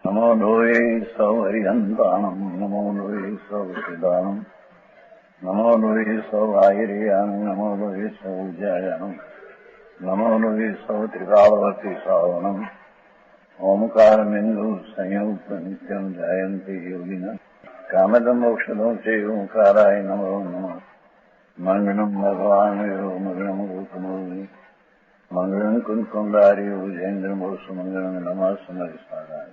नमो लोये सौहरिहन्ताणम् नमो लोये सौहृदानम् नमो लोये सौभागिर्यानम् नमो लोये सौज्यायानम् नमो लोये सौत्रिकावती सावनम् ओंकारमिन्दु संयुक्त नित्यम् जायन्ति योगिनः कामदम् मोक्षदम् च ओंकाराय नमो नमः मंगलम् भगवान् यो मंगलम् गौतमोऽग्नि मंगलम् कुन्कुण्डारि भुजेन्द्रमोऽस्तु मंगलम् नमः समरिसाराय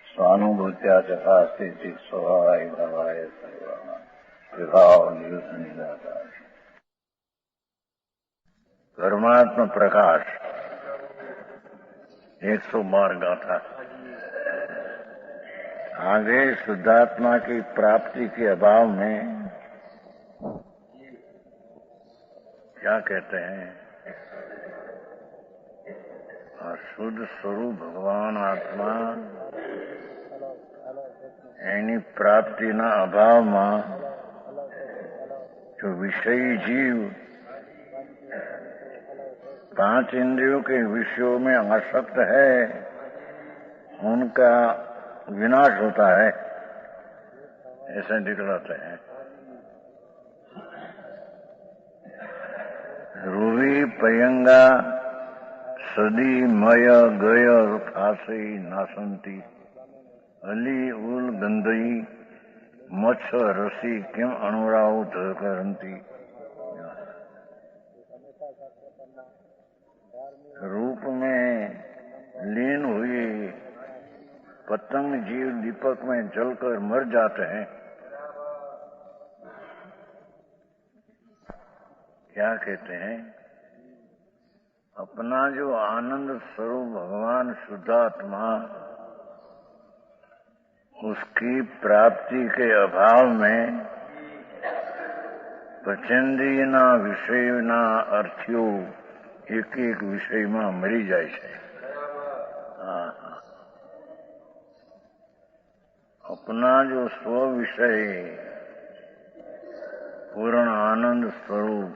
स्वानुभूत्या चकास्ते स्वभावाय भावाय सर्वाः विभाव निदाता परमात्मा प्रकाश 112 गाथा। आगे शुद्धात्मा की प्राप्ति के अभाव में क्या कहते हैं? शुद्ध स्वरूप भगवान आत्मा एनी प्राप्ति ना अभाव में जो विषयी जीव 5 इंद्रियों के विषयों में आसक्त है, उनका विनाश होता है, ऐसे दिखलाते हैं। रूवी पयंगा सदी मय गय फासी नासंती अली उल गंधई मत्स रसी किम अनुराव करंती। रूप में लीन हुई पतंग जीव दीपक में जलकर मर जाते हैं। क्या कहते हैं? अपना जो आनंद स्वरूप भगवान शुद्धात्मा, उसकी प्राप्ति के अभाव में पंचेन्द्रियना विषयना अर्थ्यो एक एक विषय में मरी जाए છે। अपना जो स्व विषय पूर्ण आनंद स्वरूप,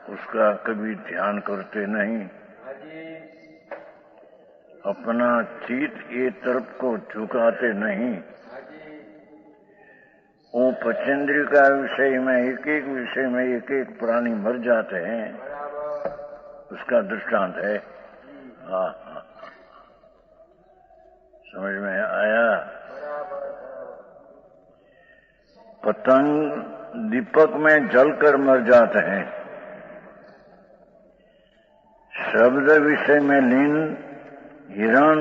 उसका कभी ध्यान करते नहीं। अपना चित ये तरफ को झुकाते नहीं। वो पंचेंद्रिय का विषय में एक एक विषय में एक एक प्राणी मर जाते हैं, उसका दृष्टांत है। हाँ, समझ में आया? पतंग दीपक में जलकर मर जाते हैं। शब्द विषय में लीन हिरण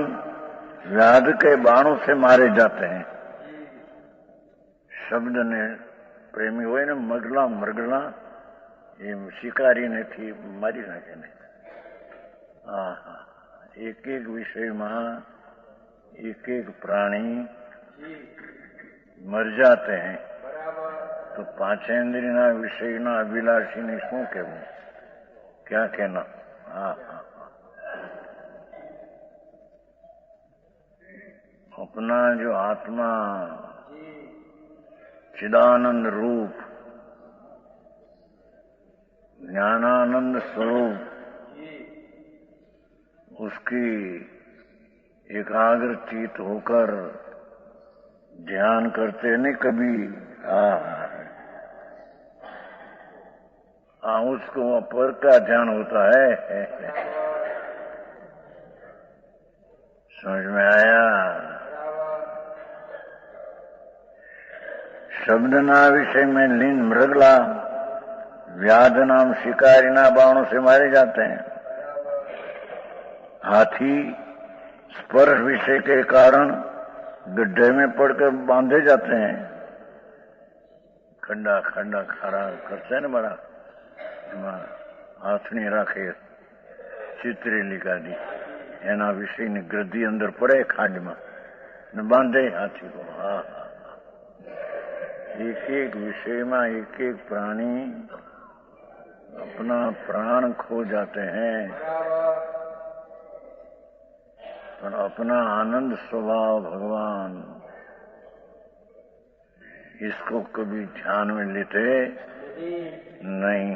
व्याध के बाणों से मारे जाते हैं। शब्द ने प्रेमी हुए ने मगला मरगला ये शिकारी ने थी मारी नाखे ने। एक एक विषय में एक एक प्राणी मर जाते हैं। तो पांचेंद्रियना विषयना अभिलाषी ने शू कहूं? क्या कहना? अपना जो आत्मा चिदानंद रूप ज्ञानानंद स्वरूप, उसकी एकाग्र चित होकर ध्यान करते नहीं कभी। उसको अपर का ध्यान होता है। समझ में आया? शब्द ना विषय में लीन मृगला व्याध नाम शिकारी ना बाणों से मारे जाते हैं। हाथी स्पर्श विषय के कारण गड्ढे में पड़कर बांधे जाते हैं। खड्डा खड्डा खारा करते हैं बड़ा, हाथनी राखे चित्रेली गाड़ी एना विषय ने ग्रद्दी अंदर पड़े खाड में न बांधे हाथी को। एक एक विषय में एक एक प्राणी अपना प्राण खो जाते हैं, पर अपना आनंद स्वभाव भगवान इसको कभी ध्यान में लेते नहीं।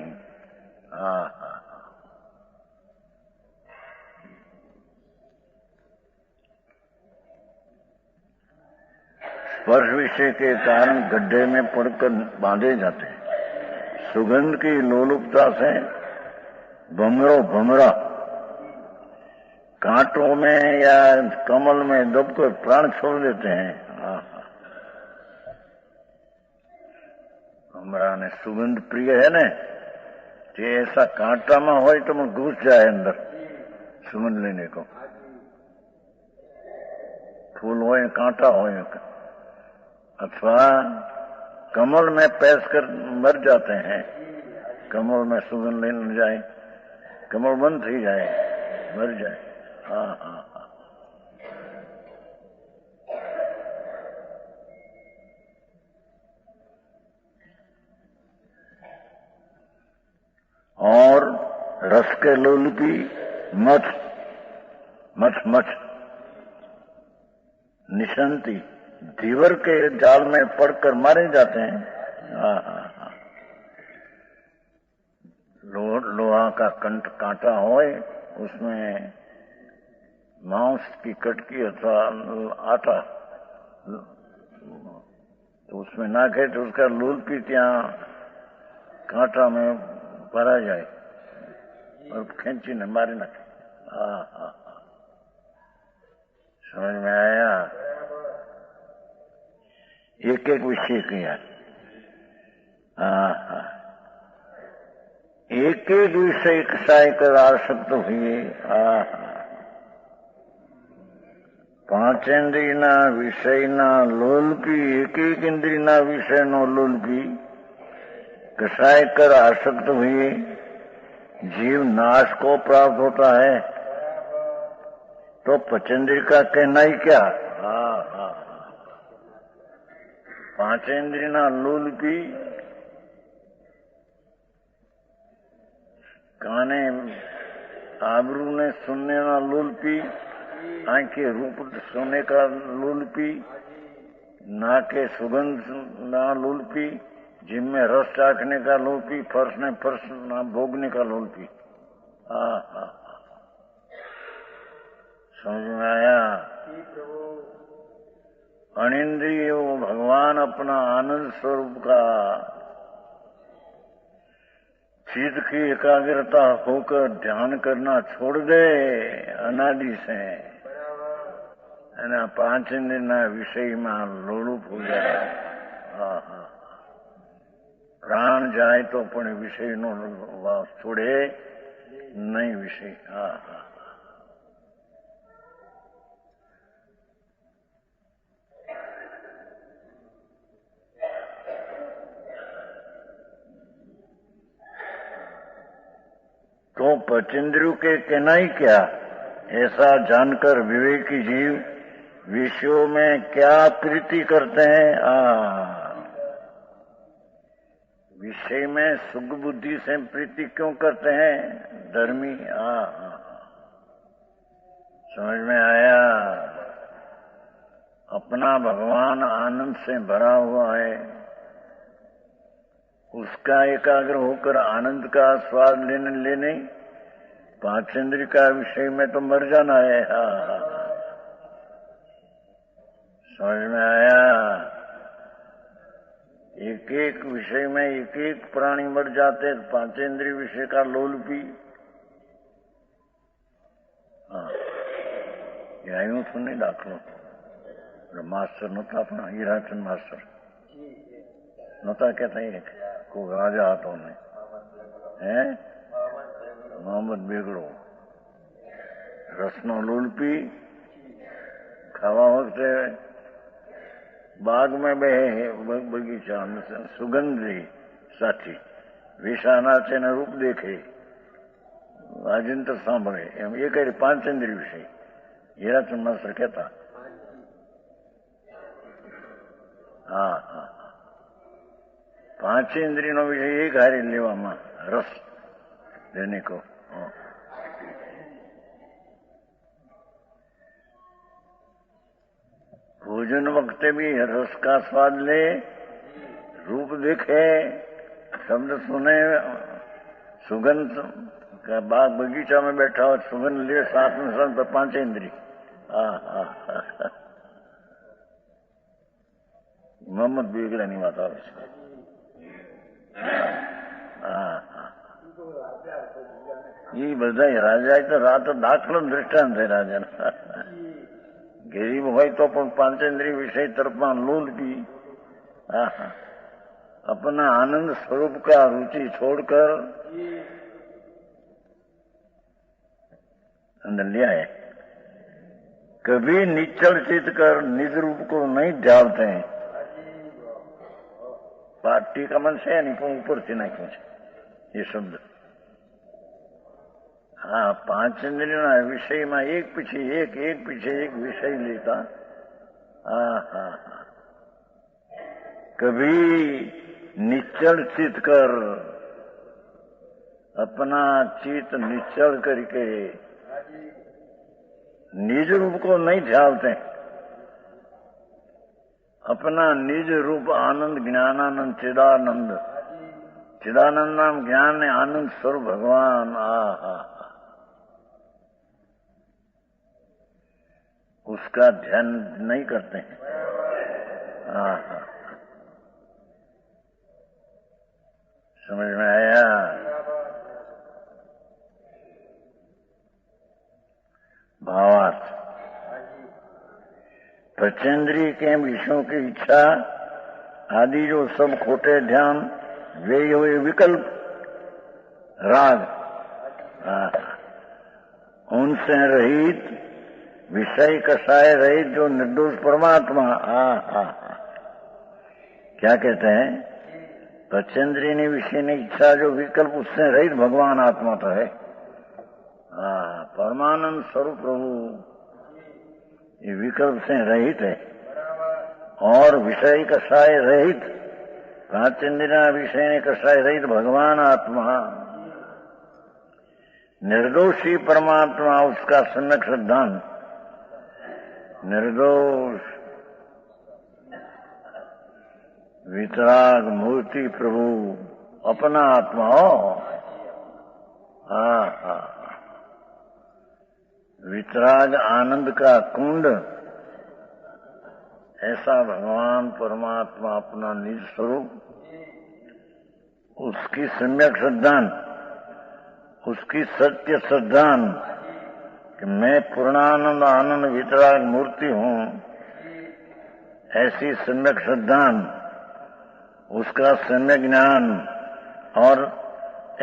स्पर्श विषय के कारण गड्ढे में पड़कर बांधे जाते हैं। सुगंध की लोलुपता से भमरा कांटों में या कमल में दबकर प्राण छोड़ देते हैं। भमरा ने सुगंध प्रिय है ने, कि ऐसा कांटा में हो तो मैं घुस जाए अंदर सुगंध लेने को। फूल हो कांटा हो अथवा कमल में पैस कर मर जाते हैं। कमल में सुगंध लेने जाए, कमल बंद थी जाए, मर जाए। हाँ हाँ हाँ। और रस के लोलुपी मठ निशंती धीवर के जाल में पड़कर मारे जाते हैं। लोहा का कांटा होए, उसमें मांस की कटकी अथवा आटा तो उसमें नाखे तो उसका लूलपी ત્યાં कांटा में भरा जाए और खींची ने मारी नाखे। समझ में आया? एक एक विषय किया। एक एक विषय कसाय कर आसक्त हुए। પાંચેન્દ્રિયના વિષયના લોલપી એક એક ઇન્દ્રિયના વિષયનો લોલપી कसाय कर आसक्त हुए जीव नाश को प्राप्त होता है, तो पंचेंद्रिय का कहना ही क्या। પાંચેન્દ્રિયના લોલપી काने आबरू ने सुनने ना लोलपी, आंखें रूप सोने का लोलपी, नाके सुगंध ना लोलपी, जिम में रस चाखने का लोलपी, फर्श ने फर्श ना भोगने का लोलपी। समझ में आया? अनिंद्रिय भगवान अपना आनंद स्वरूप का चित्त की एकाग्रता होकर ध्यान करना छोड़ दे अनादि से, पांच इंद्रियना विषय में लोलुप हो जाए। प्राण जाए तो पण विषय नो छोड़े नहीं विषय। तो पंचेंद्रियों के कहना ही क्या, ऐसा जानकर विवेकी जीव विषयों में क्या प्रीति करते हैं। विषय में सुख बुद्धि से प्रीति क्यों करते हैं धर्मी। समझ में आया? अपना भगवान आनंद से भरा हुआ है, उसका एकाग्र होकर आनंद का स्वाद लेने पांचेंद्रिय का विषय में तो मर जाना है। समझ में आया? एक एक विषय में एक एक प्राणी मर जाते, पांचेंद्रिय विषय का लोलपी। यूं सुनी दाखलो मास्टर नता अपना हीराचंद मास्टर नता कहता है को राजा હતો ને હે मोहम्मद बेगड़ो रसनो लोलपी खावा वखते बाग में बगीचा सुगंधी साथी विषानाचे ने रूप देखे वाजिंत्र सांभळे एम ये कई પાંચેન્દ્રિય विषय हीराचंद मास्टर कहता। पांच इंद्रियों विषय एक हारी लेवा रस लेने को। भोजन वक्त भी रस का स्वाद ले, रूप देखे, शब्द सुने, सुगंध का बाग बगीचा में बैठा हो सुगंध ले, साथ में साथ पांच इंद्रिय। મોહમ્મદ બેગડાની વાત આવે છે. એ બધા રાજા તો રાતો દાખલો દ્રષ્ટાંત છે રાજાના. ગરીબ હોય તો પણ પાંચેન્દ્રિય વિષય તરફમાં લોલપી. अपना आनंद स्वरूप का रुचि छोड़कर अंदर ले आए. कभी निश्चल चित कर निज रूप को नहीं ढालते हैं. पार्टी का मन से नहीं પણ ઉપરથી નાખ્યું છે એ શબ્દ. હા, પાંચ ઇન્દ્રિયોના વિષયમાં એક પછી એક વિષય લેતા. હા હા હા. कभी निश्चल चित कर, अपना चित निश्चल करके निज रूप को नहीं ढालते. अपना निज रूप आनंद ज्ञानानंद चिदानंद, चिदानंद नाम ज्ञान ने आनंद स्वरूप भगवान. उसका ध्यान नहीं करते हैं. समझ में आया? भावार्थ. पंचेंद्रिय के विषयों की इच्छा आदि जो सब खोटे ध्यान वे हुए विकल्प राग, उनसे रहित विषय कषाय रहित जो निर्दोष परमात्मा. क्या कहते हैं? पंचेंद्रिय विषय ने इच्छा जो विकल्प उससे रहित भगवान आत्मा तो है. परमानंद स्वरूप प्रभु ये विकल्प से रहित है और विषय कषाय रहित, पांचेंद्रिय विषय ने कषाय रहित भगवान आत्मा, निर्दोषी परमात्मा, उसका सम्यक सिद्धांत निर्दोष वितराग मूर्ति प्रभु अपना आत्मा हो. वितराग आनंद का कुंड, ऐसा भगवान परमात्मा अपना निज स्वरूप, उसकी सम्यक सिद्धांत, उसकी सत्य सिद्धांत कि मैं पूर्णानंद आनंद वितराग मूर्ति हूं, ऐसी सम्यक सिद्धांत, उसका सम्यक ज्ञान और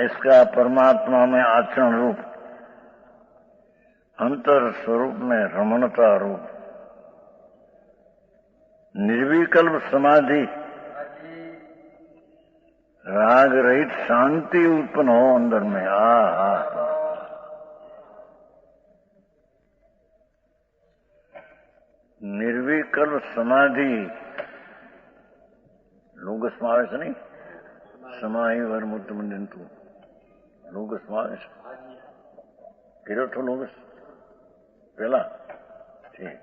इसका परमात्मा में आचरण रूप, अंतर स्वरूप में रमणता रूप, निर्विकल्प समाधि, राग रहित शांति उत्पन्न हो अंदर में. निर्विकल्प समाधि. लोगसમાં આવે છે નહીં? સમાહિ વરમુક્ત મંદિરતું લોગસમાં આવે છે. કર્યો છો લોગસ પેલા? ઠીક.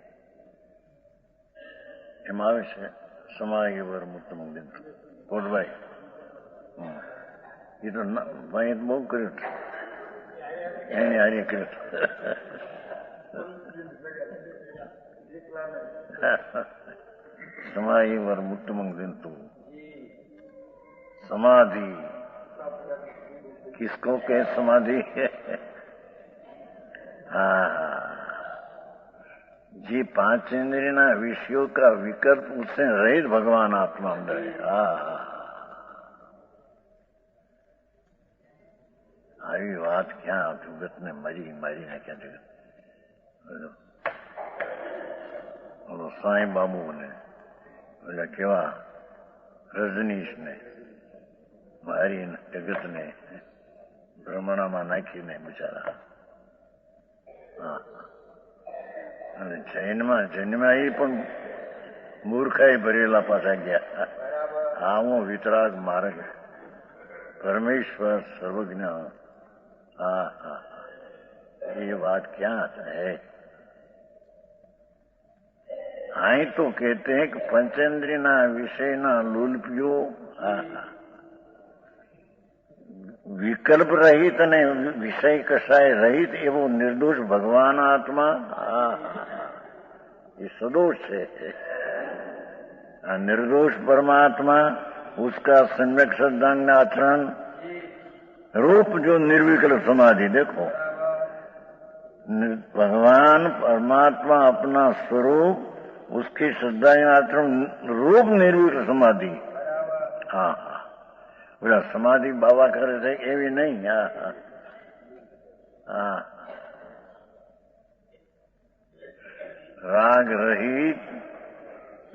એમાં આવે છે સમાહિ વરમુક્ત મંદિરતું કોટભાઈ. એ તો ભાઈ બહુ કર્યું હતું, એની હારી કર્યું હતું. समाहि वरमुक्त मंगंतु. समाधि किसको कहे? समाधि जी पांच इंद्रियों विषयों का विकल्प उससे रहित भगवान आत्मा अंदर है. આવી વાત ક્યાં જગત ને મરી મારીને ક્યાં જગત. ઓલો સાંઈ બાબુ ને ઓલા કેવા રજનીશ ને મારીને જગત ને ભ્રમણામાં નાખીને બિચારા. અને જૈનમાં એ પણ મૂર્ખાઈ ભરેલા પાછા ગયા. આવો વિતરાગ માર્ગ પરમેશ્વર સર્વજ્ઞ. ये बात क्या है? आई तो कहते हैं कि पंचेंद्रिय विषय लूलपियो विकल्प रहित ने विषय कषाय रहित एवं निर्दोष भगवान आत्मा. ये सदोष है. निर्दोष परमात्मा, उसका सम्यक श्रद्धांग आचरण, रूप जो निर्विकल्प समाधि। देखो भगवान परमात्मा अपना स्वरूप, उसकी श्रद्धा आचरण, रूप निर्विकल्प समाधि। हाँ हाँ, बोला समाधि बाबा करे थे एवी नहीं। हाँ हाँ हाँ, राग रहित,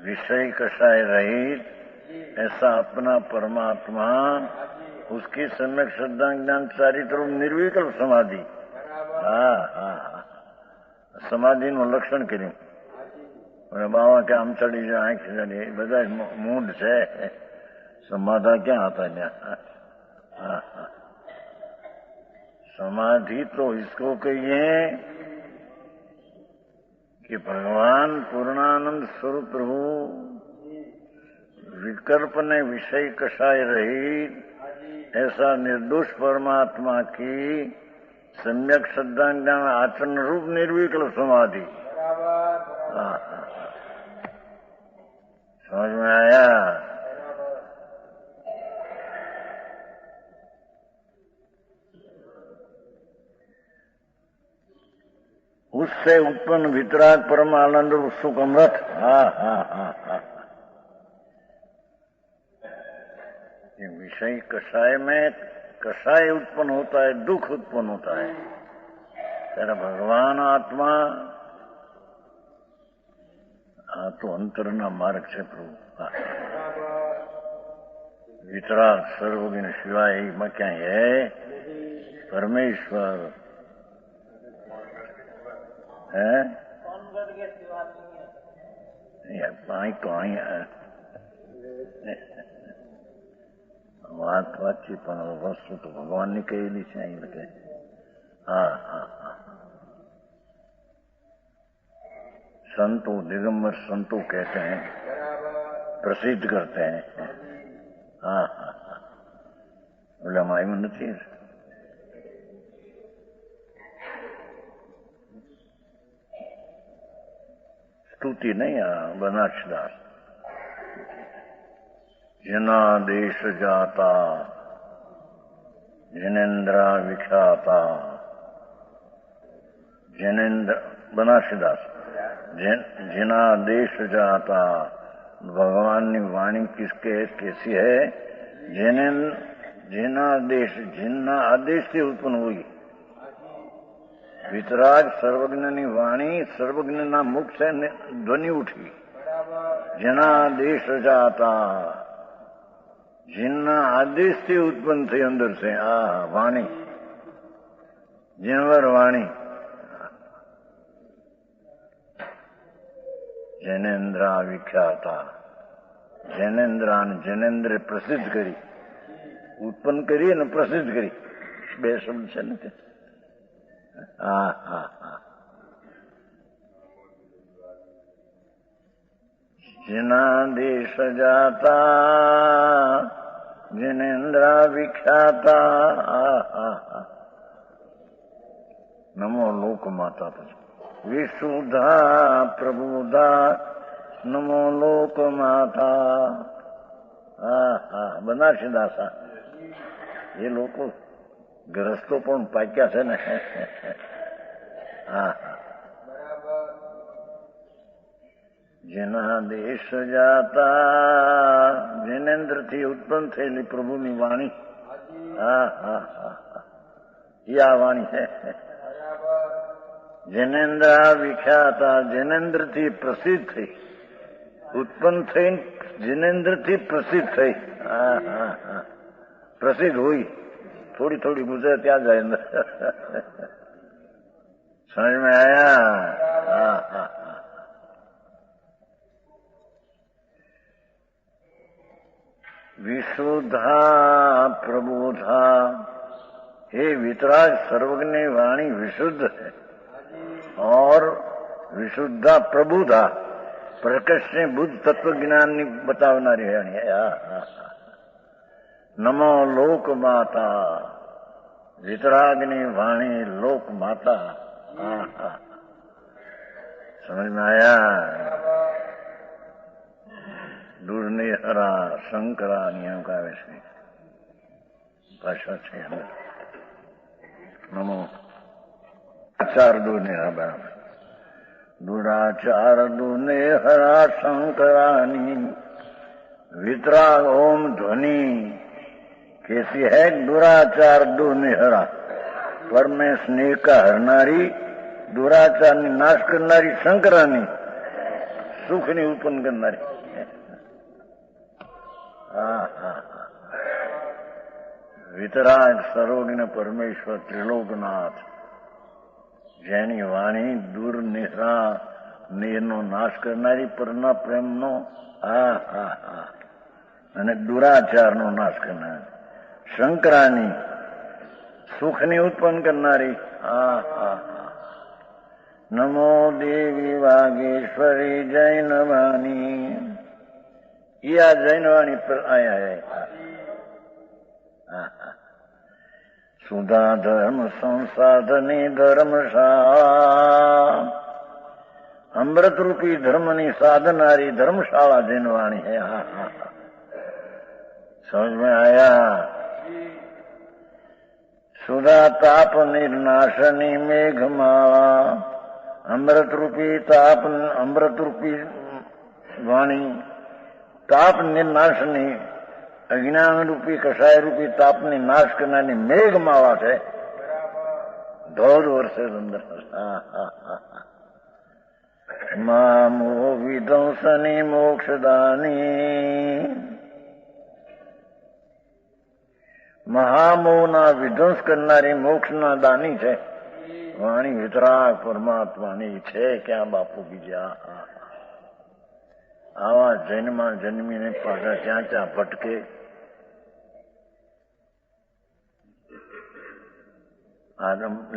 विषय कषाय रहित, ऐसा अपना परमात्मा, उसकी सम्यक श्रद्धा ज्ञान चारित्र निर्विकल्प समाधि। हाँ हाँ, समाधि નું લક્ષણ કર્યું. બાવા કે આમ ચડી જાય, આંખ ચડી, બધા મૂડ છે, સમાધા ક્યાં હતા ત્યાં? हाँ हाँ, समाधि तो इसको कहिए कि भगवान पूर्णानंद स्वरूप प्रभु विकल्प ने विषय कषाय रहित, ऐसा निर्दोष परमात्मा की सम्यक श्रद्धा ज्ञान आचरण रूप निर्विकल्प समाधि। हाँ हाँ, समझ में आया? उससे उत्पन्न वितराग परम आनंद सुख अमृत। हाँ हाँ हाँ हाँ, ये विषय कषाय में कषाय उत्पन्न होता है, दुख उत्पन्न होता है। तेरा भगवान आत्मा तो अंतरना मार्ग से प्रभु। वितराग सर्वज्ञ शिवाय में क्या है? परमेश्वर है। आई तो आई है વાત વાતચી, પણ વસ્તુ તો ભગવાનની કહેલી છે અહીં લખે। हाँ हाँ हाँ, संतों दिगंबर संतों कहते हैं, प्रसिद्ध करते हैं। हाँ हाँ हाँ, उलमाई में नहीं, स्तुति नहीं, बनारसदास। जना देश जाता जिनेन्द्रा विख्याता, जिनेन्द्र बनारसीदास। जिना देश जाता, भगवान की वाणी किसके कैसी है? जिना देश, जिन्ना आदेश से उत्पन्न हुई। वितराग सर्वज्ञ की वाणी, सर्वज्ञ ना मुख से ध्वनि उठी। जिना देश जाता, जिन्ना आदेश से उत्पन्न थी अंदर से। वाणी, जिनवर वाणी। जैनेन्द्रा विख्याता, जैनेन्द्रा ने जैनेन्द्र प्रसिद्ध करी, उत्पन्न करी ने प्रसिद्ध करी, बे शब्द से नहीं। हाँ हाँ हाँ, जिना देश जाता जिनेन्द्रा विख्याता। नमो लोक माता, विशुद्धा प्रबुद्धा, नमो लोक माता। बनारसीदास। ये लोग ग्रस्तो पण पाक्या છે ને। हाँ हाँ, जिना देश जाता, जिनेन्द्र थी उत्पन्न थયેલી प्रभुની वाणी। हाँ हाँ हाँ, या वाणी है। जिनेन्द्र विख्याता, जिनेन्द्र थी प्रसिद्ध थी, उत्पन्न थई, जिनेन्द्र थी प्रसिद्ध थई। हाँ हाँ हाँ, प्रसिद्ध हुई, थोड़ी थोड़ी गुजरे त्या जाए। समझ में आया? हाँ हाँ, विशुद्धा प्रबोधा। हे वितराग सर्वज्ञ वाणी विशुद्ध है और विशुद्धा प्रबुद्धा, प्रकाश ने बुद्ध तत्व ज्ञान ની બતાવનારી વાણી। नमो लोक माता, वितरागनी वाणी लोक माता। समझ में आया? શંકરાની એમ કાવે છે ભાષા છે અંદર. નમો આચાર દુને બરાબર દુરાચાર દુને હરા શંકરાની વિતરાગ ઓમ ધ્વનિ કેસી હૈ દુરાચાર દુને હરા પર મેં સ્નેહ કા હરનારી દુરાચારની નાશ કરનારી શંકરાની સુખની ઉત્પન્ન કરનારી. વિતરાગ સરોગને પરમેશ્વર ત્રિલોકનાથ જેની વાણી દૂર નિહરા નિરનો નાશ કરનારી પરના પ્રેમનો અને દુરાચારનો નાશ કરનારી શંકરાની સુખની ઉત્પન્ન કરનારી. નમો દેવી વાગેશ્વરી જૈનવાણી. આ જૈનવાણી પર આયા સુધા ધર્મ સંસાધની ધર્મશાળા અમૃતરૂપી ધર્મની સાધનારી ધર્મશાળા જૈનવાણી હે. સમજ में आया. સુધા તાપ નિર્નાશની મેઘમાળા અમૃતરૂપી તાપ અમૃતરૂપી વાણી તાપ નિર્નાશની અજ્ઞાન રૂપી કષાય રૂપી તાપની નાશ કરનારની મેઘમાળા છે. ધોધ વર્ષે અંદર મામો વિધંસની મોક્ષદાની મહામોહના વિધ્વંસ કરનારી મોક્ષના દાની છે. વાણી વિતરાગ પરમાત્માની છે. ક્યાં બાપુ બીજા આવા જન્મમાં જન્મીને પાછા ક્યાં ક્યાં ભટકે.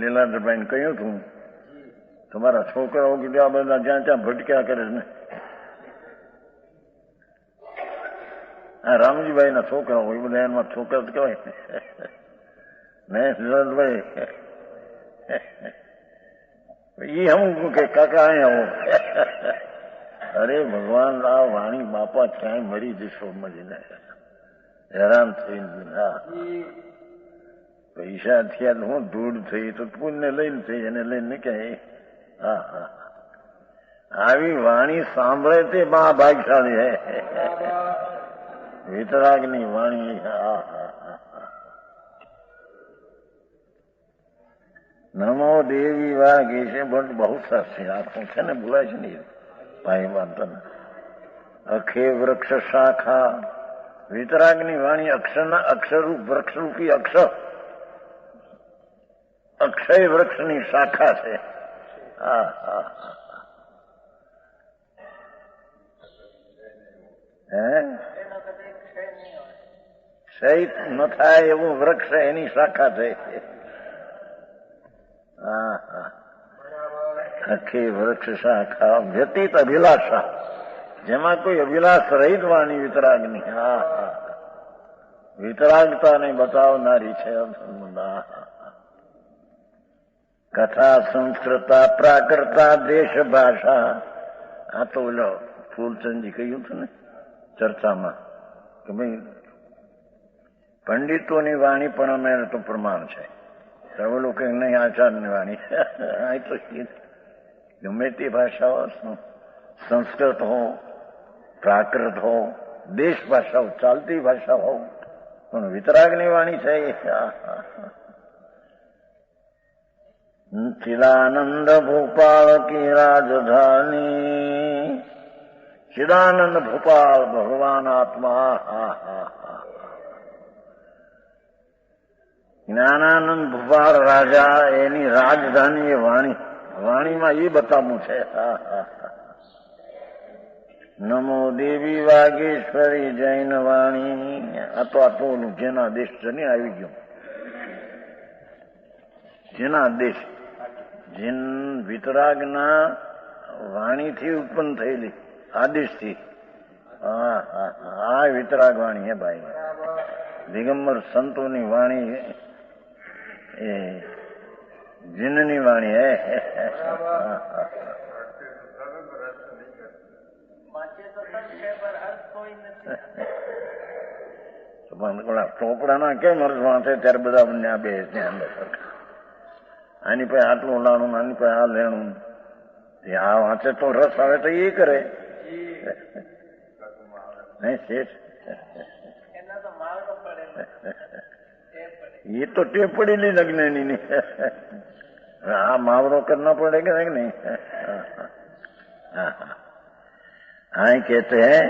લીલાધરભાઈને કહ્યું હતું તમારા છોકરાઓ કીધું આ બધા જ્યાં ત્યાં ભટક્યા કરે ને. આ રામજીભાઈ ના છોકરા હોય બધા એમાં છોકરા જ કહેવાય ને. લીલાધરભાઈ ઈ હું કે કાકા અહીંયા આવો. અરે ભગવાન આ વાણી બાપા ક્યાંય મરી જશો મળીને હેરાન થઈને. પૈસા થયા હું ધૂળ થઈ તો પુણ્ય લઈને થઈ એને લઈને ક્યાંય. આવી વાણી સાંભળે તે મહા ભાગશાળી હે. વિતરાગની વાણી. નમો દેવી વાગે છે પણ બહુ સરસ છે. આખું છે ને બોલાય છે ને ભાઈ વાંધો ને. અખે વૃક્ષ શાખા વિતરાગની વાણી અક્ષરના અક્ષરરૂપ વૃક્ષરૂપી અક્ષર અક્ષય વૃક્ષની શાખા છે. ક્ષય ન થાય એવું વૃક્ષ એની શાખા છે. આખી વૃક્ષ શાખા વ્યતીત અભિલાષા જેમાં કોઈ અભિલાષ રહિત વાણી વિતરાગની. વિતરાગતાને બતાવનારી છે. કથા સંસ્કૃતા પ્રાકૃતા દેશ ભાષા. આ તો ઓલો ફૂલચંદજી કહ્યું હતું ને ચર્ચામાં કે ભાઈ પંડિતોની વાણી પણ અમે તો પ્રમાણ છે. ઓલો કે નહીં આચાર્યની વાણી. તો ગમે તે ભાષાઓ સંસ્કૃત હો પ્રાકૃત હો દેશ ભાષા ચાલતી ભાષા હો પણ વિતરાગની વાણી છે. ચિદાનંદ ભોપાલ કી રાજધાની. ચિદાનંદ ભોપાલ ભગવાન આત્મા. જ્ઞાનાનંદ ભોપાલ રાજા એની રાજધાની એ વાણી. વાણીમાં એ બતાવવું છે. નમો દેવી વાગેશ્વરી જૈન વાણી. આ તો આટલું જેના દેશ જને આવી ગયો. જેના દેશ જીન વિતરાગના વાણીથી ઉત્પન્ન થયેલી આદેશથી. આ વિતરાગ વાણી હે ભાઈ. દિગંબર સંતોની વાણી એ જીનની વાણી હે. ચોપડાના કેમ અર્થ વાંચે ત્યારે બધા ત્યાં બે ત્યાં અંદર સરખા. આની પાસે આટલું લાણું, આની પાસે આ લેણું. આ વાંચે તો રસ આવે તો એ કરે નહીં શેઠ. એ તો ટેપ પડેલી લગ્નની. આ માવરો करना पड़ेगा नहीं. हाँ कहते हैं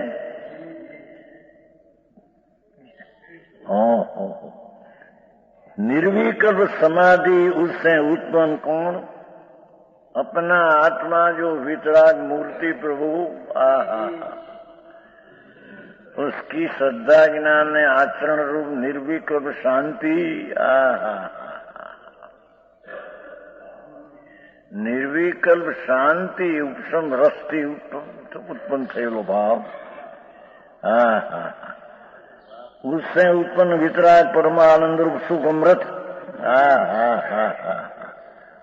निर्विकल्प समाधि उससे उत्पन्न कौन? अपना आत्मा जो वितराग मूर्ति प्रभु. उसकी श्रद्धा ज्ञान ने आचरण रूप निर्विकल्प शांति. निर्विकल्प शांति उपशम रसથી उत्पन्न થયેલો ભાવ. उससे उत्पन्न वितराग परमानंद रूप सुख अमृत.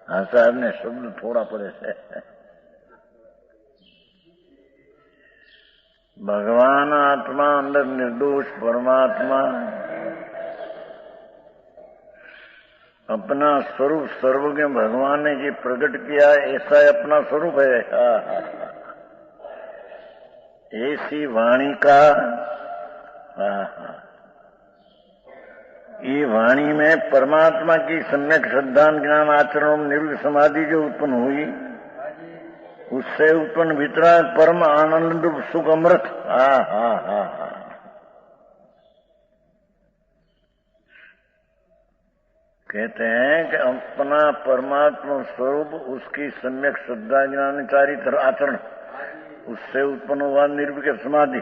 हाँ साहब ने शब्द थोड़ा पड़े से. भगवान आत्मा अंदर निर्दोष परमात्मा अपना स्वरूप सर्वज्ञ भगवान ने जी प्रकट किया ऐसा अपना स्वरूप है. ऐसी वाणी का ये वाणी में परमात्मा की सम्यक श्रद्धा ज्ञान आचरण निर्विकल्प समाधि जो उत्पन्न हुई उससे उत्पन्न वितराग परम आनंद सुख अमृत. कहते हैं कि अपना परमात्मा स्वरूप उसकी सम्यक श्रद्धा ज्ञानचारी आचरण उससे उत्पन्न हुआ निर्विकल्प समाधि.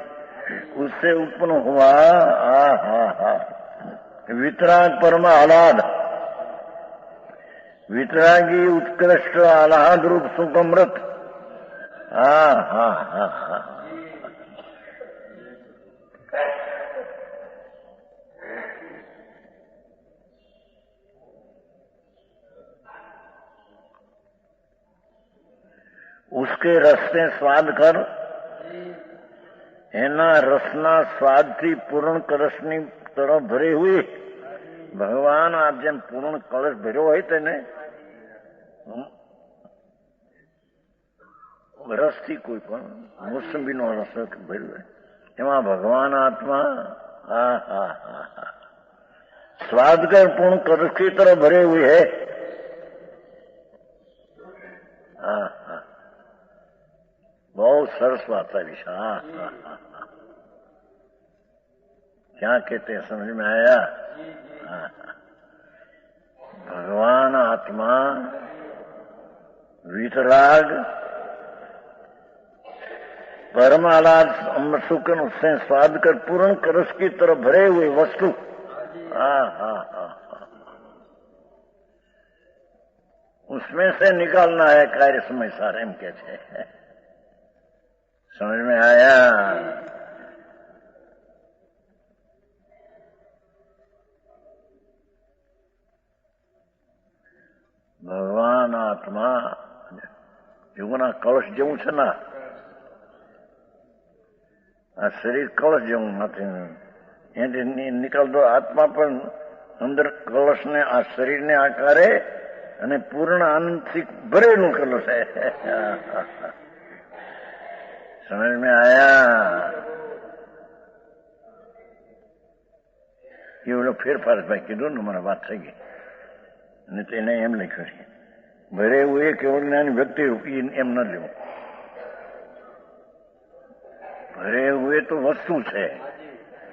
उससे उत्पन्न हुआ वितराग परम आह्लाद. वितरागी उत्कृष्ट आह्लाद रूप सुख अमृत. उसके रस से स्वाद कर એના રસના સ્વાદથી પૂર્ણ કળશની તરફ ભરી हुई. ભગવાન આ જેમ પૂર્ણ કળશ ભર્યો હોય તેને રસથી કોઈ પણ મોસંબીનો રસ ભર્યો હોય એમાં ભગવાન આત્મા स्वाद कर पूर्ण कलश की तरह भरे हुए है. बहुत सरस बात है विशा. क्या कहते हैं समझ में आया? भगवान आत्मा वीतराग परमालाद सुकन उससे स्वाद कर पूर्ण करस की तरफ भरे हुए वस्तु. उसमें से निकालना है कार्य समय सारे हम कहते हैं. समझ में आया? भगवान आत्मा युगना कलश जेवू छे ना आ शरीर कलश जेवू नथी. एनाથી નીકળતો આત્મા પણ અંદર કલશને આ શરીરને આકારે અને પૂર્ણ આનંદથી ભરેલું કલશ છે. समझ में आया? ये बोलो फेरफार भाई कीधું ને મને વાત થઈ ગઈ અને તેને એમ લખ્યું છે ભરે हुए केवल ज्ञान व्यक्ति रूपी एम न लेવું. भरे हुए तो वस्तु है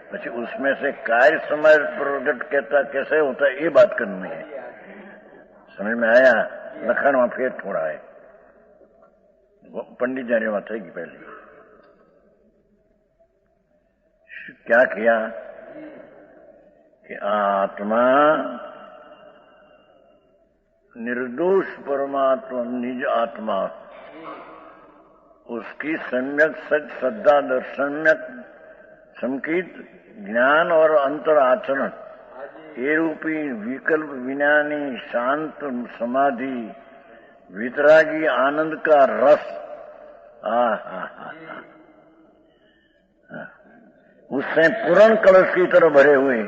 પછી उसमें से कार्य समय प्रोडक्ट कहता कैसे होता है ये बात करनी है. समझ में आया? लखन में फेर थोड़ा है. पंडित जाने बात थी पहले क्या किया कि आत्मा निर्दोष परमात्मा निज आत्मा उसकी सम्यक सच श्रद्धा दर्शन्यक संकीत ज्ञान और अंतर आचरण ये रूपी विकल्प विज्ञानी शांत समाधि वितरागी आनंद का रस उससे पूर्ण कलश की तरह भरे हुए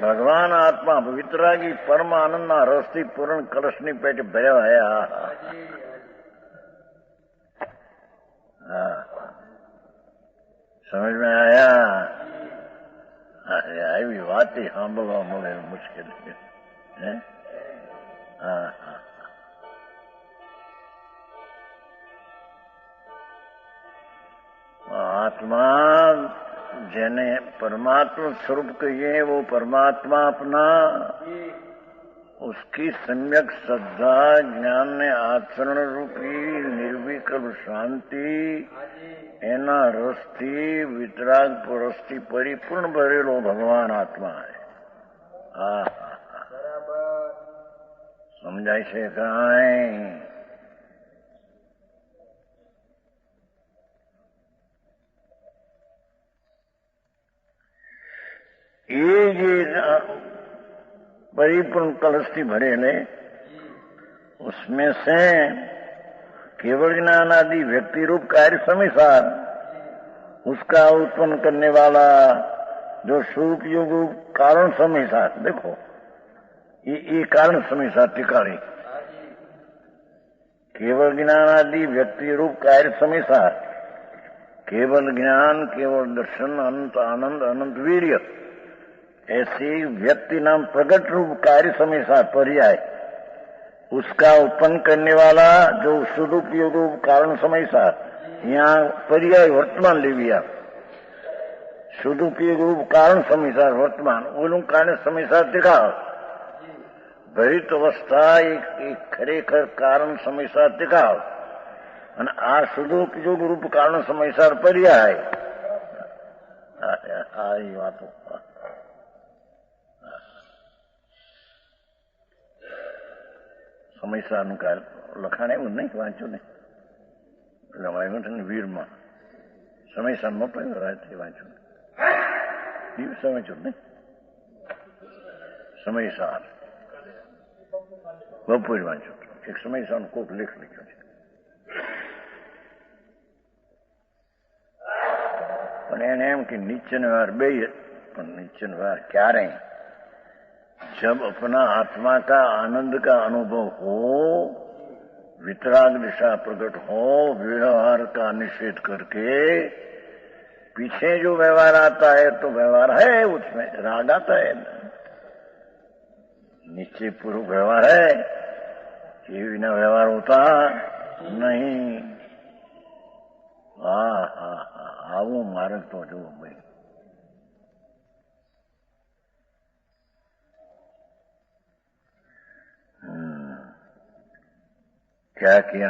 भगवान आत्मा वितरागी परम आनंद रस्ती पूर्ण कलश नी पेट भर्या है। समझ में आया? આવી વાત સાંભળવા મળે મુશ્કેલ છે। आत्मा જેને परमात्मा स्वरूप कहिए वो परमात्मा अपना उसकी सम्यक श्रद्धा ज्ञान ने आचरण रूपी निर्विकल्प शांति एना रसथी वितराग परसथी परिपूर्ण भरेलो भगवान आत्मा है। समझाय छे काई? ये जो परिपूर्ण कलश थी भरेले उसमें से केवल ज्ञान आदि व्यक्ति रूप कार्य समीसार उसका उत्पन्न करने वाला जो सुपयोग कारण समीसार, देखो ये कारण समीसार टिकाणी केवल ज्ञान आदि व्यक्ति रूप कार्य समीसार केवल ज्ञान केवल दर्शन अनंत आनंद अनंत वीर्य ऐसी व्यक्ति नाम प्रगट रूप कार्य समीसार पर्याय उसका उत्पन्न करने वाला जो सदुपयोग रूप कारण समीसार यहाँ पर्याय वर्तमान ले लिया। सदुपयोग रूप कारण समीसार वर्तमान ओलू कारण समीसार दिखा भरित अवस्था एक खरेखर कारण समीसार दिखा आ सदुपयोग रूप कारण समीसार पर्याय आई बात સમયસાર નું કાલ લખાણ એવું નહીં વાંચ્યું નહીં એટલે વાંચ્યું ને વીરમાં સમયસાર મોટો રાત્રે વાંચ્યું દિવસ વાંચ્યું નહીં સમયસાર બપોર વાંચ્યું એક સમયસારનો કોક લેખ લખ્યો છે પણ એને એમ કે નીચેનો વાર બે પણ નીચેનો વાર ક્યારે जब अपना आत्मा का आनंद का अनुभव हो वितराग दिशा प्रकट हो व्यवहार का निषेध करके पीछे जो व्यवहार आता है तो व्यवहार है उसमें राग आता है नीचे पूर्व व्यवहार है ये बिना व्यवहार होता नहीं। आवो मार्ग तो जो भाई क्या किया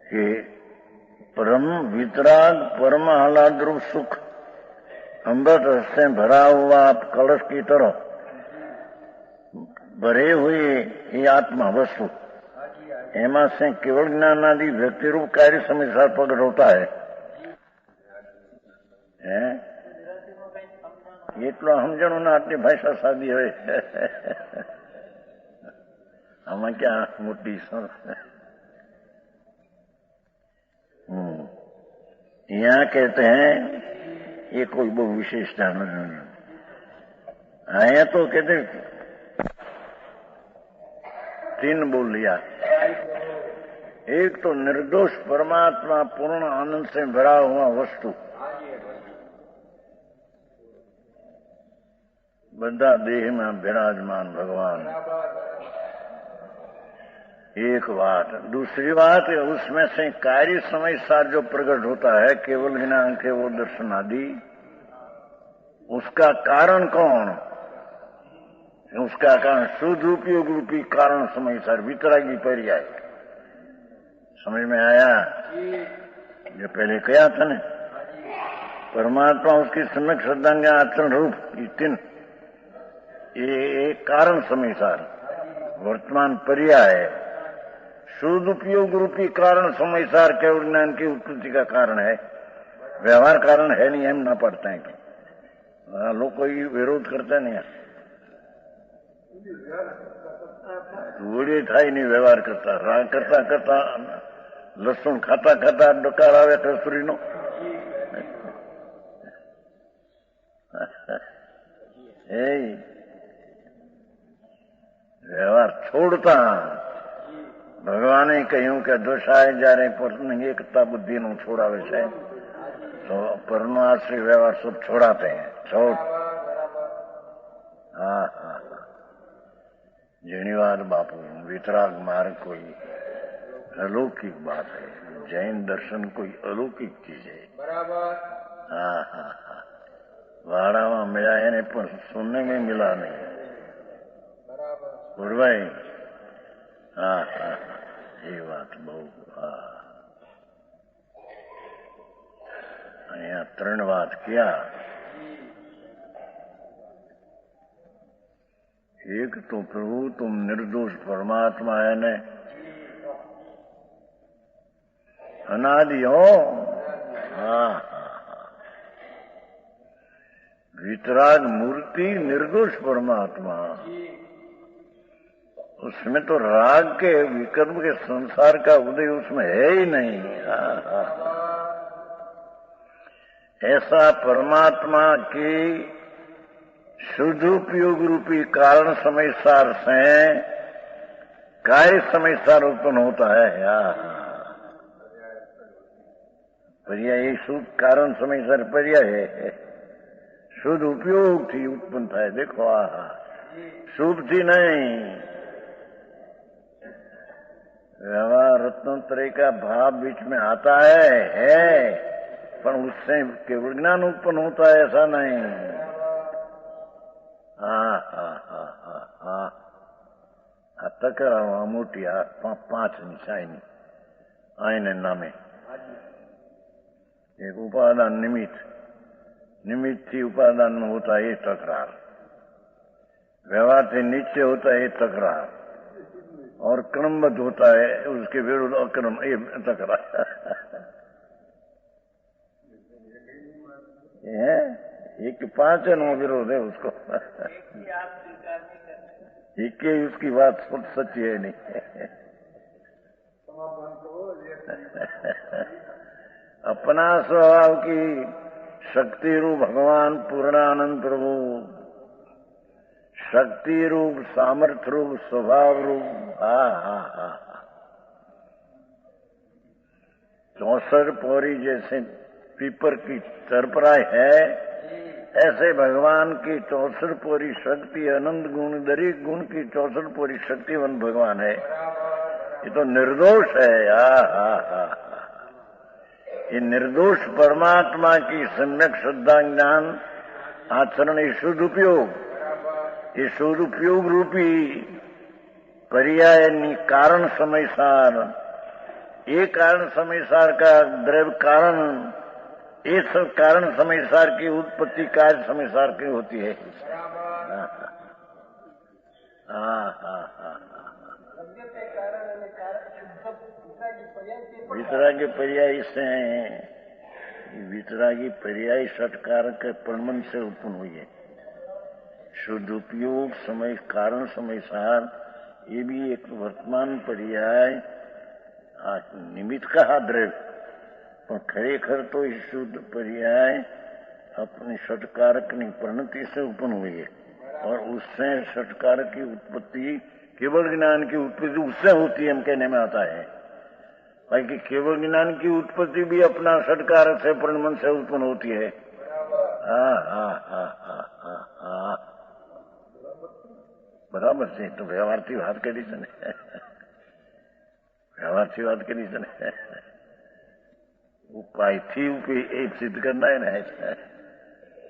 कि परम वितराग परम आह्लाद रूप सुख अमृत रस से भरा हुआ कलश की तरह भरे हुए ये आत्मा वस्तु एमा से केवल ज्ञान आदि व्यक्ति रूप कार्य समीसार प्रकट होता है। એટલો સમજણું ના આટલી ભાષા સાદી હોય આમાં ક્યાં મોટી यहाँ कहते हैं ये कोई बहुत विशेषता नहीं आया तो कहते तीन बोल लिया। एक तो निर्दोष परमात्मा पूर्ण आनंद से भरा हुआ वस्तु बधा देह में विराजमान भगवान एक बात। दूसरी बात उसमें से कार्य समय सार जो प्रकट होता है केवल ज्ञान केवल दर्शन आदि उसका कारण कौन? उसका कारण शुद्ध उपयोग रूपी कारण समय सार वितरागी पर्याय। समझ में आया? जो पहले कहा था ना परमात्मा उसकी सम्यक श्रद्धा के आचरण रूप ये तीन ये कारण समीसार वर्तमान पर्याय है। शुद्ध उपयोग रूपी कारण समीसार केवल ज्ञान की उत्पत्ति का कारण है व्यवहार कारण है नहीं हम ना पढ़ते हैं कि लोग कोई विरोध करते नहीं थोड़ी था ही नहीं व्यवहार करता राग करता करता લસણ ખાતા ખાતા ડકાર આવે કસ્તુરીનો. એ વ્યવહાર છોડતા ભગવાને કહ્યું કે દશાએ જયારે પોતાની એકતા બુદ્ધિનું છોડાવે છે तो परनो आश्रय व्यवहार सब छोड़ाते हैं. छोड़. हाँ हाँ जीणीवाद बापू वितराग मार्ग कोई अलौकिक बात है. जैन दर्शन कोई अलौकिक चीज है. हाँ हाँ हाँ वाड़ा में मिला है ने पर सुनने में मिला नहीं. भाई हाँ हाँ ये बात बहुत. हाँ અહીંયા ત્રણ વાત ક્યાં. एक तो प्रभु तुम निर्दोष परमात्मा है ने अनादि हो. हाँ वितराग मूर्ति निर्दोष परमात्मा, उसमें तो राग के विकर्म के संसार का उदय उसमें है ही नहीं. ऐसा परमात्मा की शुद्ध उपयोग रूपी कारण समय सार से कार्य समय सार उत्पन्न होता है. पर्याय शुद्ध कारण समय सार पर्याय है. शुद्ध उपयोग थी उत्पन्न था. देखो शुभ थी नहीं. व्यवहार रत्नोत्तरी का भाव बीच में आता है पर उससे केवल ज्ञान उत्पन्न होता है ऐसा नहीं. हाँ हाँ हाँ हाँ हाँ तकरार मोटी 5 निशानी आईने नामे. एक उपादान निमित्त थी उपादान में होता है तकरार. व्यवहार से नीचे होता है तकरार और क्रमबद्ध होता है उसके विरुद्ध अक्रम ये तकरार. एक 5 नो विरोध है उसको. एक ही उसकी बात सच्ची है नहीं. अपना स्वभाव की शक्ति रूप भगवान पूर्णानंद प्रभु, शक्ति रूप सामर्थ्य रूप स्वभाव रूप. हाँ हाँ हाँ 64 पौरी जैसे पीपर की तरपराय है ऐसे भगवान की 64 पौरी शक्ति अनंत गुण दरेक गुण की 64 पौरी शक्तिवन भगवान है. ये तो निर्दोष है. ये निर्दोष परमात्मा की सम्यक श्रद्धा ज्ञान आचरण ये शुद्ध उपयोग, ये शुद्ध उपयोग रूपी पर्याय कारण समय सार. ये कारण समय सार का द्रव्य कारण ये सब कारण समय सार की उत्पत्ति कार्य समय सार की होती है. वितरागी पर्याय से वितरागी पर्याय षटकारक के प्रमण से उत्पन्न हुई है. शुद्ध उपयोग समय कारण समय सार ये भी एक वर्तमान पर्याय निमित्त का द्रव्य પણ ખરેખર તો શુદ્ધ पर्याय अपनी षटकारक की परिणति से उत्पन्न हुई है और उससे षटकारक की उत्पत्ति केवल ज्ञान की उत्पत्ति उससे होती है हम कहने में आता है. बाकी केवल ज्ञान की उत्पत्ति भी अपना षटकारक से परिणमन से उत्पन्न होती है. बराबर से तो व्यवहार की बात करी છે ને. व्यवहार की बात करी છે ને. उपाय थी एक सिद्ध करना है ना.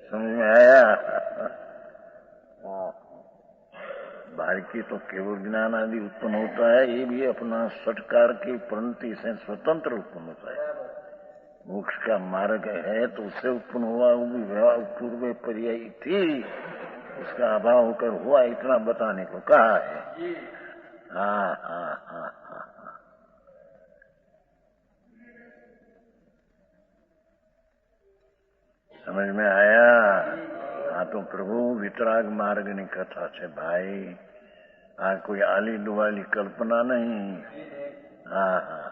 समझ में आया. बारीकी तो केवल ज्ञान आदि उत्पन्न होता है. ये भी अपना षटकार की परिणति से स्वतंत्र उत्पन्न होता है. मोक्ष का मार्ग है तो उससे उत्पन्न हुआ वो भी पूर्व पर्याय थी उसका अभाव होकर हुआ इतना बताने को कहा है. हाँ हाँ हाँ हाँ समझ में आया. हाँ तो प्रभु वितराग मार्ग ની कथा છે भाई. આ कोई आली दुआली कल्पना नहीं. हाँ हाँ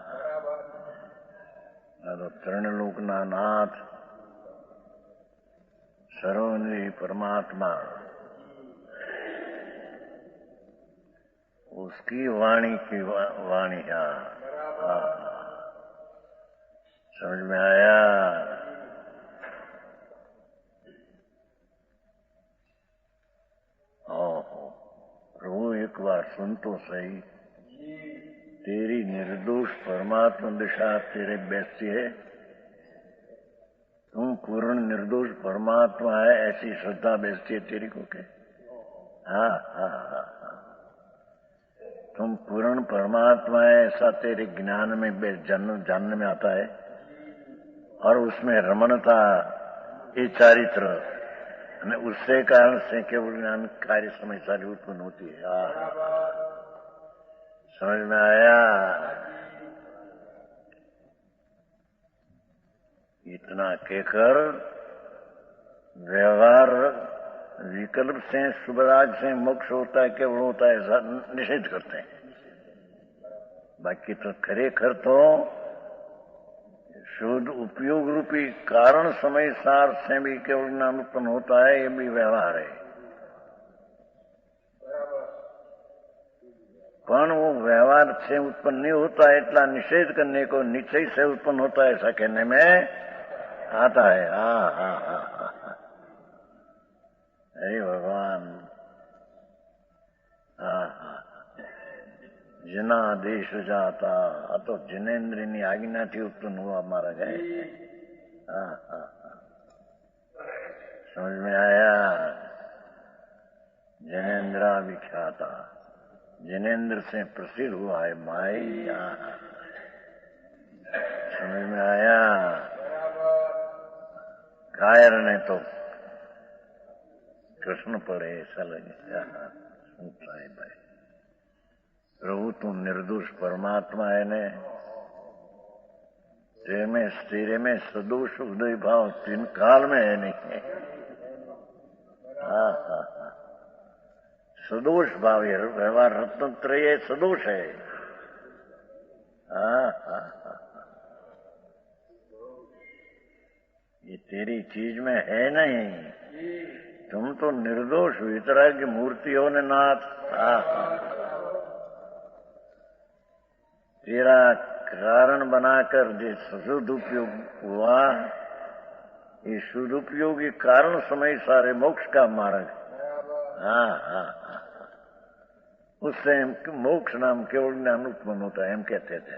ત્રણલોકના નાથ સર્વની परमात्मा उसकी वाणी की वाणी समझ में आया। प्रभु एक बार सुन तो सही, तेरी निर्दोष परमात्मा दिशा तेरे बेचती है, तुम पूर्ण निर्दोष परमात्मा है ऐसी श्रद्धा बेचती है तेरी को के। हाँ, तुम पूर्ण परमात्मा है ऐसा तेरे ज्ञान में जानने में आता है, और उसमें रमणता ये चारित्र उससे कारण से केवल ज्ञान कार्य समय सारी उत्पन्न होती है। समझ में आया। इतना कहकर व्यवहार विकल्प से सुबराग से मोक्ष होता है केवल होता है ऐसा निषेध करते हैं। बाकी तो खरेखर तो शुद्ध उपयोग रूपी कारण समय सार से भी केवल ज्ञान उत्पन्न होता है, ये भी व्यवहार है। पण वो व्यवहार से उत्पन्न नहीं होता है इतना निषेध करने को निश्चय से उत्पन्न होता है ऐसा कहने में आता है। हे भगवान, जिनादेश जाता तो जिनेन्द्र ની આજ્ઞાથી उत्पन्न हुआ मारा गए। समझ में आया। जिनेन्द्रा विख्याता, जिनेन्द्र से प्रसिद्ध हुआ है माई। समझ में आया। कायर ने तो कृष्ण पड़े ऐसा लगे। सुनता है भाई, प्रभु तुम निर्दोष परमात्मा है ने, तेरे में सदोष उदय भाव तीन काल में है नहीं। सदोष भाव है, व्यवहार रत्नत्रय सदोष है। ये तेरी चीज में है नहीं, तुम तो निर्दोष वितराग मूर्ति हो ने नाथ। तेरा कारण बनाकर जो सदुपयोग हुआ, ये सदुपयोगी कारण समय सारे मोक्ष का मार्ग। उससे मोक्ष नाम केवल ज्ञान उत्पन्न होता है, हम कहते थे।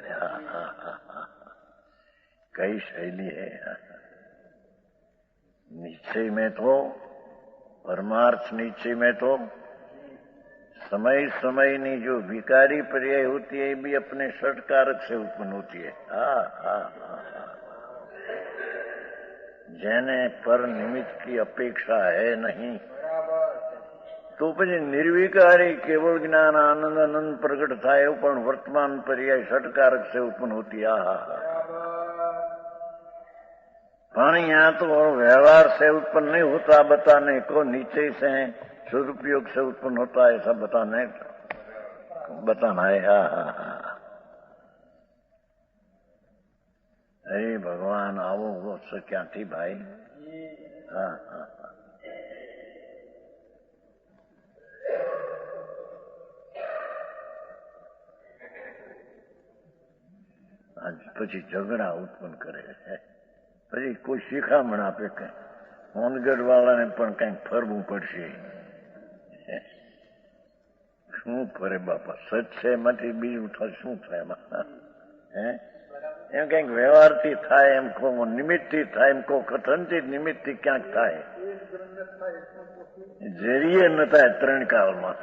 कई शैली है। निश्चय में तो परमार्थ निश्चय में तो समय समय नहीं जो विकारी पर्याय होती है भी अपने षटकारक से उत्पन्न होती है। जेने पर निमित्त की अपेक्षा है नहीं तो પછી निर्विकारी केवल ज्ञान आनंद आनंद प्रकट થાય પણ वर्तमान पर्याय षटकारक से उत्पन्न होती है। पण यहाँ तो व्यवहार से उत्पन्न नहीं होता, बताने को नीचे से सदुपयोग से उत्पन्न होता है ऐसा बताना है। अरे भगवान आवो वो क्या थी भाई। आज પછી ઝઘડા उत्पन्न करे है, પછી કોઈ શિખામણ આપે કઈ હોનગઢ વાળાને પણ કઈક ફરવું પડશે। શું ફરે બાપા, સચ છે એમાંથી બીજું શું થાય એમાં? એમ કઈક વ્યવહારથી થાય, એમ કહો નિમિત્તથી થાય, એમ કહો કથનથી નિમિત્તથી ક્યાંક થાય, જરીએ ન થાય ત્રણ કાળમાં।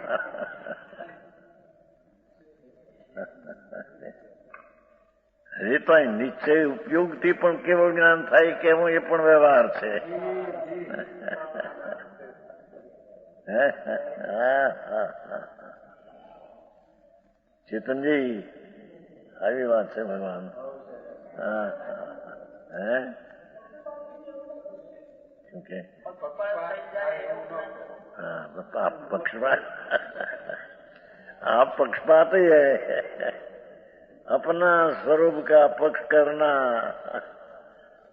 એ તો નિશ્ચય ઉપયોગથી પણ કેવળ જ્ઞાન થાય કેવું એ પણ વ્યવહાર છે। ચેતનજી આવી વાત છે ભગવાન। पक्षपात ही है। अपना स्वरूप का पक्ष करना,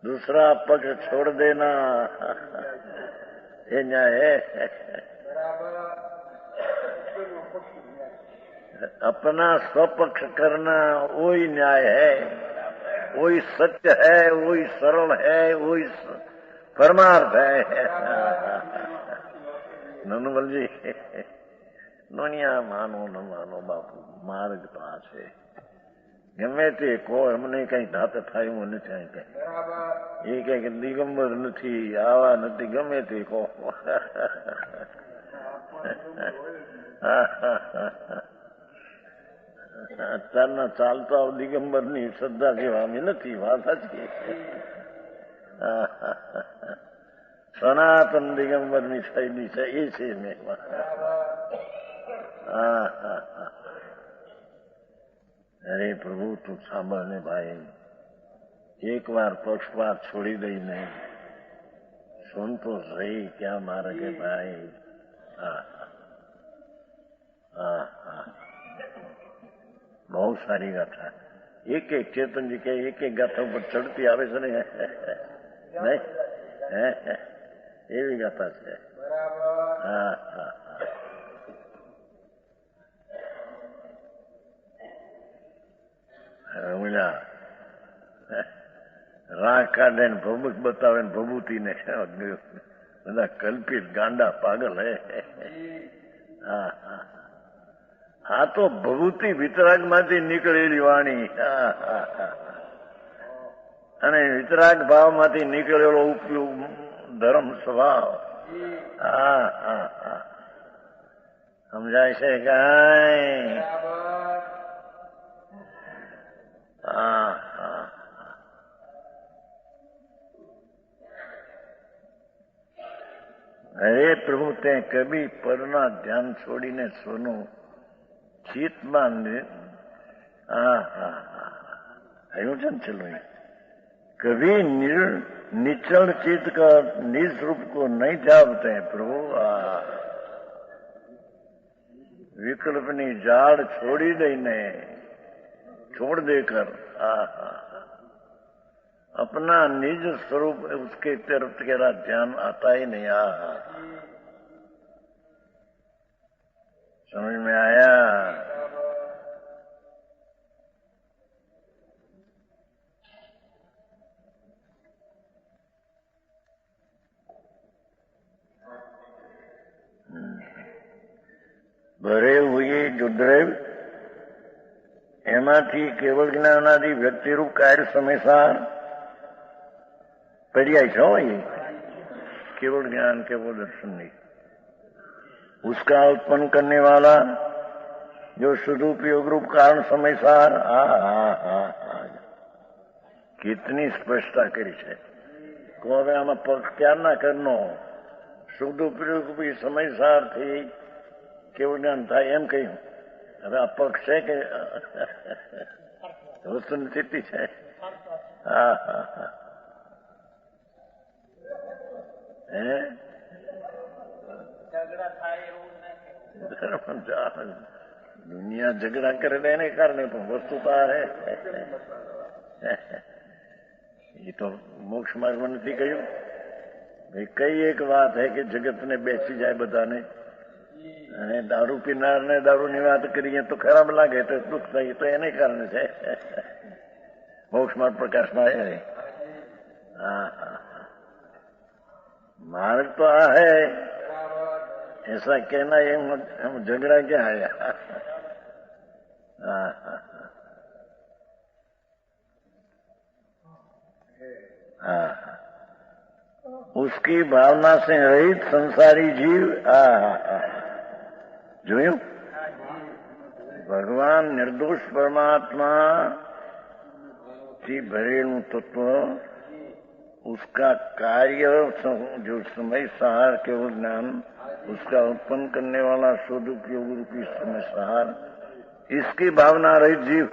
दूसरा पक्ष छोड़ देना, ये न्याय है। अपना स्वपक्ष करना वही न्याय है, वही सत्य है, वही सरल है, वही परमार्थ है। ननुबल जी, दुनिया मानो न मानो बापू, मार्ग तो आ છે। ગમે તે કહો અમને કઈ ધાત થાય નથી, એ કઈ દિગંબર નથી, આવા નથી, ગમે તે કહો। અત્યારના ચાલતા દિગંબરની શ્રદ્ધા જેવા નથી, વાત સાચી। સનાતન દિગંબરની શૈલી છે, એ છે મેં। અરે પ્રભુ તું સાંભળને ભાઈ, એક વાર પક્ષપાત છોડી દઈને સંતોષ રહી ક્યાં માર્ગે ભાઈ। બહુ સારી ગાથા, એક એક ચેતનજી કે એક એક ગાથા ઉપર ચડતી આવે છે ને, નહીં એવી ગાથા છે। રાહ કાઢે ને ભભૂત બતાવે ને ભભૂતિ ને બધા કલ્પિત ગાંડા પાગલ હે। આ તો ભભૂતિ વિતરાગ માંથી નીકળેલી વાણી, અને વિતરાગ ભાવ માંથી નીકળેલો ઉપયોગ ધર્મ સ્વભાવ। સમજાય છે કઈ? અરે પ્રભુ તે કભી પરના ધ્યાન છોડીને સોનું ચિત્તમાં આવ્યું છે ને, ચલો कभी निचल चित्त का निज रूप को नहीं जापते प्रभु। विकल्पनी जाड़ छोड़ी देने, छोड़ देकर अपना निज स्वरूप उसके तरफ तेरा ध्यान आता ही नहीं। समझ में आया? ભરે હુએ જો દ્રવ્ય એમાંથી કેવળ જ્ઞાનાદि વ્યક્તિરૂપ કાર્ય સમયસાર पर्याय छो, ये केवल ज्ञान केवल दर्शन नहीं, उसका उत्पन्न करने वाला जो सदुपयोग रूप कारण समयसार। कितनी स्पष्टता करी है। को હવે આમાં પક્ષ ક્યાં ના કરનો, સદુપયોગ भी સમયસાર થી કેવું જ્ઞાન થાય એમ કહ્યું। હવે આ પક્ષ છે કે વસ્તુની સ્થિતિ છે? दुनिया झगड़ा करे देने कारण तो वस्तुता है। ये तो मोक्ष मार्ग में नहीं कहू भाई। कई एक बात है कि जगत ने बेची जाए बधाने, અને દારૂ પીનાર ને દારૂ ની વાત કરીએ તો ખરાબ લાગે તો દુઃખ થાય, તો એને કારણે છે। મોક્ષ માર્ગ પ્રકાશ માં है। मार्ग तो आ है, ऐसा कहना ये हम झगड़ा क्या है? उसकी भावना से रहित संसारी जीव જોયું? ભગવાન નિર્દોષ પરમાત્मा થી ભરેલું તત્વ, उसका कार्य जो समय सार केवल ज्ञान, उसका उत्पन्न करने वाला सदुपयोग रूपी समय सार, इसकी भावना रहित जीव।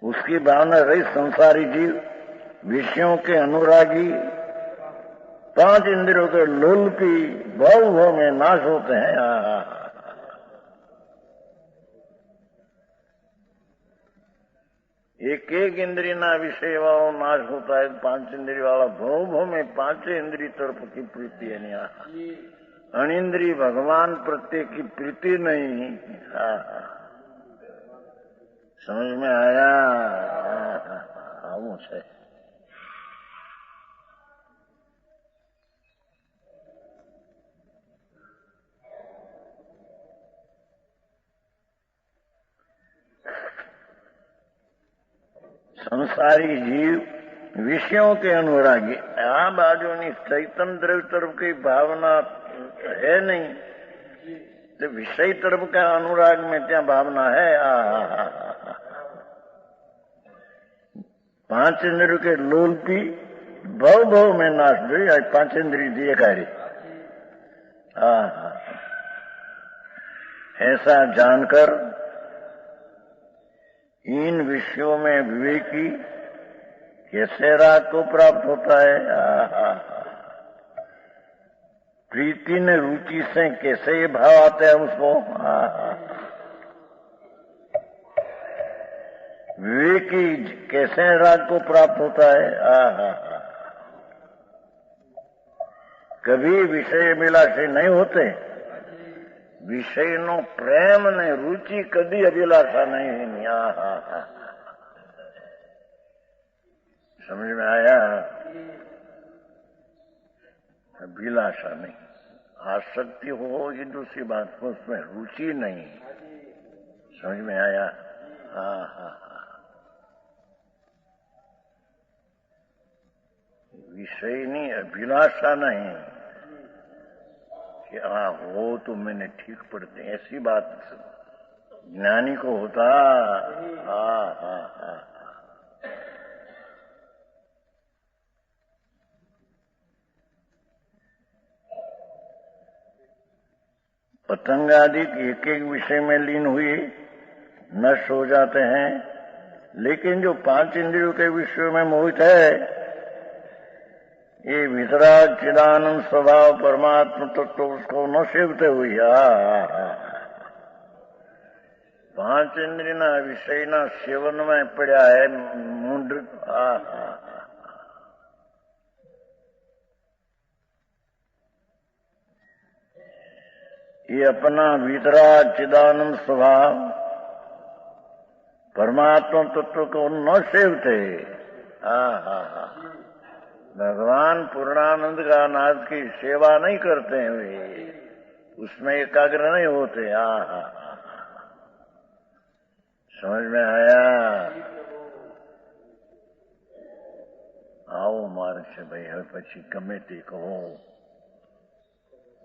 उसकी भावना रहित संसारी जीव, विषयों के अनुरागी 5 इंद्रियों के लोलपी भव भव में नाश होते हैं। एक एक इंद्रिय ना विषय वाला नाश होता है, 5 इंद्रिय वाला भव भव में 5 इंद्रिय तरफ की प्रीति है नहीं। अनिंद्रिय भगवान प्रत्येक की प्रीति नहीं। समझ में आया? આવું છે। संसारी जीव विषयों के अनुरागी, आ बाजूनी चैतन्य द्रव्य तरफ की भावना है नहीं, तो विषय तरफ का अनुराग में क्या भावना है? 5 इंद्रियों के लोलपी भव भव में नाश हुई। 5 इंद्रिय दिए कार्य ऐसा जानकर इन विषयों में विवेकी कैसे राग को प्राप्त होता है? प्रीति ने रुचि से कैसे ये भाव आते हैं उसको? विवेकी कैसे राग को प्राप्त होता है? कभी विषय अभिलाषी नहीं होते। विषय नो प्रेम ने रुचि कभी अभिलाषा नहीं। समझ में आया? अभिलाषा नहीं, आसक्ति हो ये दूसरी बात हो, उसमें रुचि नहीं। समझ में आया? विषय नहीं, अभिलाषा नहीं कि हो तो मैंने ठीक पढ़ते, ऐसी बात ज्ञानी को होता। पतंग आदि एक एक विषय में लीन हुए नष्ट हो जाते हैं, लेकिन जो 5 इंद्रियों के विषयों में मोहित है, ये वितराग चिदानंद स्वभाव परमात्मा तत्व उसको न सेवते हुई। 5 इंद्रिय ना विषय ना सेवन में पड़ा है मुंड। ये अपना वितराग चिदानंद स्वभाव परमात्मा तत्व को न सेवते। भगवान पूर्णानंद का नाथ की सेवा नहीं करते हैं, वे उसमें एकाग्र नहीं होते। समझ में आया? आओ मार्ग से भाई, હવે પછી ગમે તે કહો,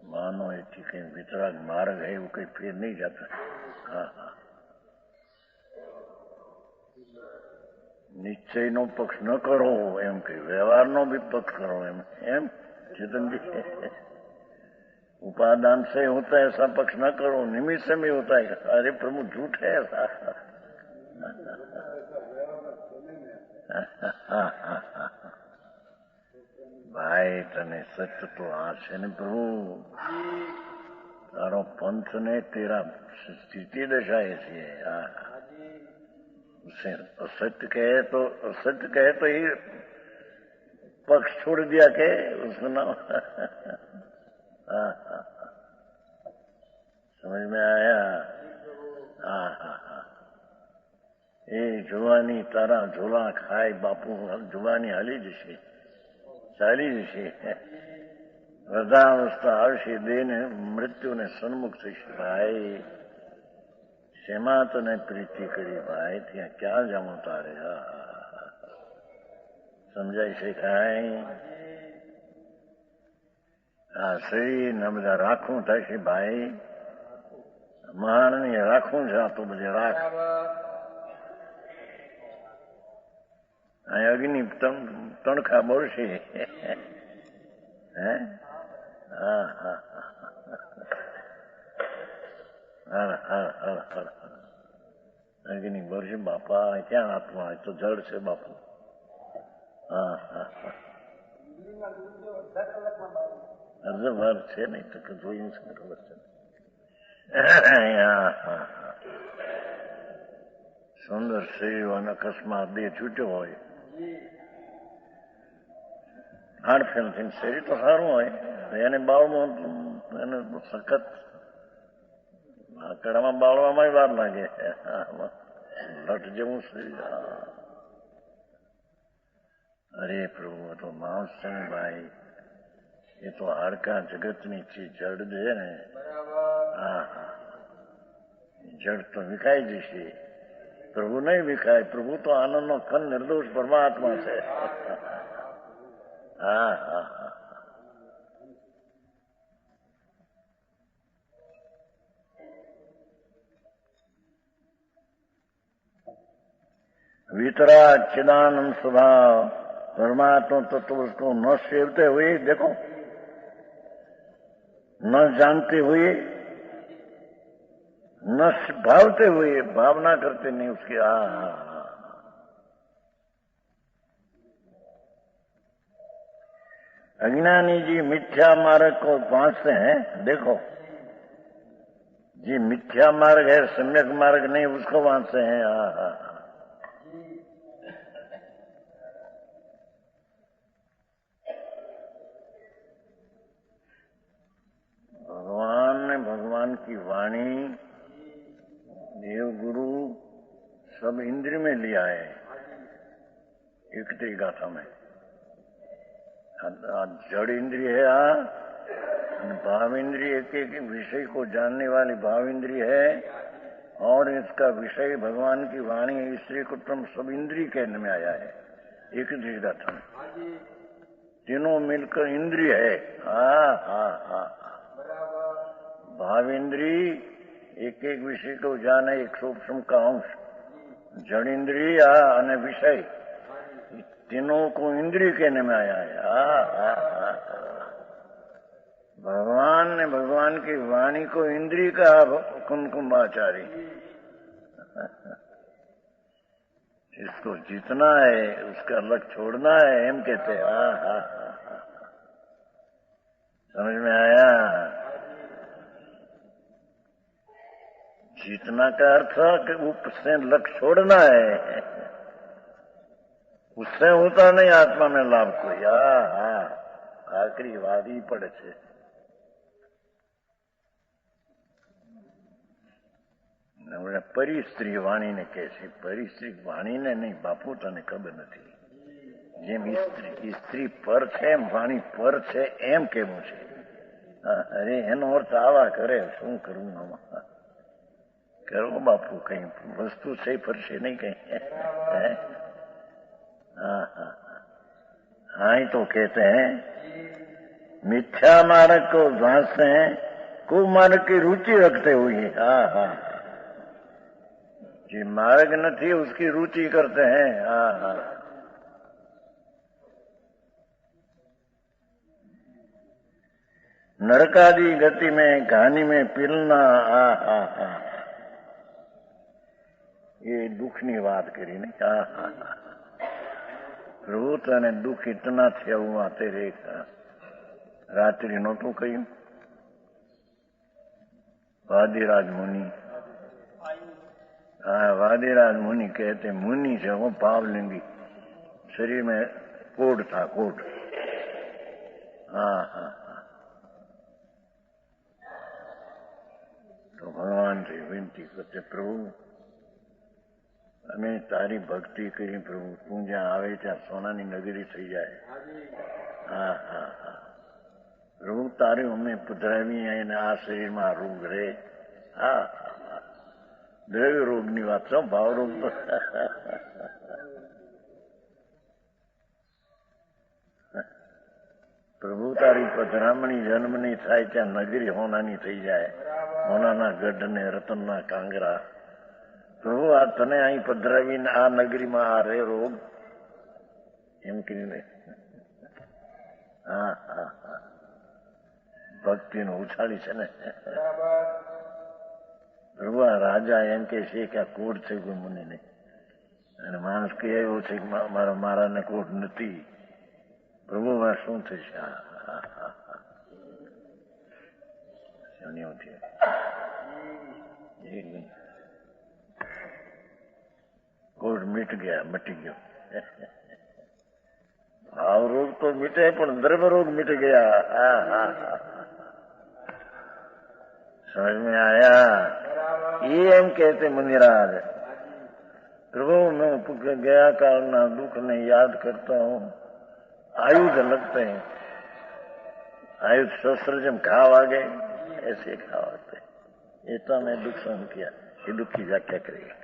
मानो ये ठीक है, वितराग मार्ग है, वो कहीं फिर नहीं जाता। निश्चय नो पक्ष न करो एम के व्यवहार नो भी पक्ष करो एम चेतन जी। उपादान से होता है ऐसा पक्ष न करो, निमित्त से भी होता है। अरे प्रभु झूठ है ऐसा। भाई तने सच तो आ છે ને પ્રભુ, તારો पंथ ने तेरा स्थिति दशाए છે। उसे असत्य कहे तो ही पक्ष छोड़ दिया के उसको ना। समझ में आया? ए जुवानी तारा झोला खाए बापू, जुवानी हाली जैसे चाली जैसे वृद्धावस्था आवશે, દેને મૃત્યુને સન્મુખ થશે। ભાઈ શેમાં તને પ્રીતિ કરી ભાઈ, ત્યાં ક્યાં જાઉં તારે? સમજાય છે કાંઈ? આ શરીર ને બધા રાખવું થશે ભાઈ, માણને રાખવું છે આ તો બધે રાખ। અહીં અગ્નિ તણખા બોલશે। હે અગ્નિ બોલશે બાપા, ક્યાં આત્મા? તો જળ છે બાપુ। અર્ધવાર છે નહીં તો જોયું છે ખબર છે. સુંદર શરીર અને અકસ્માત દેહ છૂટ્યો હોય, હાડ ફેલ થઈને શરીર તો સારું હોય, એને બાળમાં એને સખત કડામાં બાળવામાં વાર લાગે. લટ જેવું શરીર. અરે પ્રભુ, તો માણસ છે ને ભાઈ, એ તો હાડકા જગતની ચીજ જડ છે ને. હા, જડ તો વિખાઈ જશે, પ્રભુ નહીં વિખાય. પ્રભુ તો આનંદનો ખંડ નિર્દોષ પરમાત્મા છે. હા હા હા. वितराग चिदानंद स्वभाव परमात्मा तत्व उसको न सेवते हुए, देखो, न जानते हुए, न भावते हुए, भावना करते नहीं उसकी. अज्ञानी जी मिथ्या मार्ग को पहुंचते हैं. देखो, जी मिथ्या मार्ग है, सम्यक मार्ग नहीं, उसको पहुंचते हैं. भगवान ने भगवान की वाणी, देव गुरु सब इंद्रिय में लिया है. एक गाथा में जड़ इंद्रिय है, भाव इंद्रिय एक एक विषय को जानने वाली भाव इंद्रिय है, और इसका विषय भगवान की वाणी, स्त्री कुटुंब सब इंद्रिय कहने में आया है. एक गाथा में तीनों मिलकर इंद्रिय है. भाव इंद्रिय एक एक विषय को जाने, एक सूक्ष्म का अंश. जड़ इंद्रिय અને विषय, तीनों को इंद्रिय कहने में आया है. भगवान ने भगवान की वाणी को इंद्रिय कहा. कुमकुमाचारी, इसको जीतना है, उसका अलग छोड़ना है, एम कहते हैं. समझ में आया? जीतना का अर्थ कि उससे लक्ष्य छोड़ना है, उससे होता नहीं आत्मा में लाभ कोई. आखिरी वादी પડે છે. પરિસ્ત્રી વાણીને કહે છે. પરિસ્ત્રી વાણીને નહીં, બાપુ તને ખબર નથી. જેમ સ્ત્રી પર છે એમ વાણી પર છે એમ કેવું છે. અરે એનો અર્થ આવા કરે, શું કરવું આમાં? करो बापू, कहीं वस्तु से फरसे नहीं कहीं. हाँ ही तो कहते हैं मिथ्या मार्ग को जांचते हैं, कुमार्ग की रुचि रखते हुए. जी मार्ग नहीं उसकी रुचि करते हैं. नरकादी गति में कहानी में पिलना. ये दुखनी बात करी ने. प्रभु तने दुख इतना थे हुआ तेरे. रात्रि नोटू कही वादिराज मुनि. वादिराज मुनि कहते मुनि से वो पावलिंगी, शरीर में कोट था, कोट. तो भगवान से विनती करते, प्रभु અમે તારી ભક્તિ કરી પ્રભુ, તું જ્યાં આવે ત્યાં સોનાની નગરી થઈ જાય. પ્રભુ તારી અમને પધરાવી અને આ શરીરમાં રોગ રહે. દ્રવ્ય રોગની વાત છે, ભાવ રોગ તો. પ્રભુ તારી પધરામણી જન્મની થાય ત્યાં નગરી હોનાની થઈ જાય. હોનાના ગઢ ને રતનના કાંગરા. પ્રભુ આ તને અહીં પધરાવીને આ નગરીમાં આ રે રોગ એમ કરીને. ભક્તિનું ઉછાળી છે ને. પ્રભુ આ રાજા એમ કે છે કે આ કોટ છે કોઈ મુનિને, અને માણસ કહે એવો છે કે મારાને કોટ નથી. પ્રભુ આ શું થશે? सुनियो थे कोट मिट गया मटी गयो भाव रोग तो मिटे पण द्रव्य रोग मिट गया। समझ में आया? ये एम कहते मुनिराज, प्रभु मैं गया काल दुख ने याद करता हूँ, आयुध लगते हैं, आयुध शस्त्र जब घाव आ गए ऐसे घाव आते। ये तो मैं दुख सहन किया, ये दुख की व्याख्या करेगा।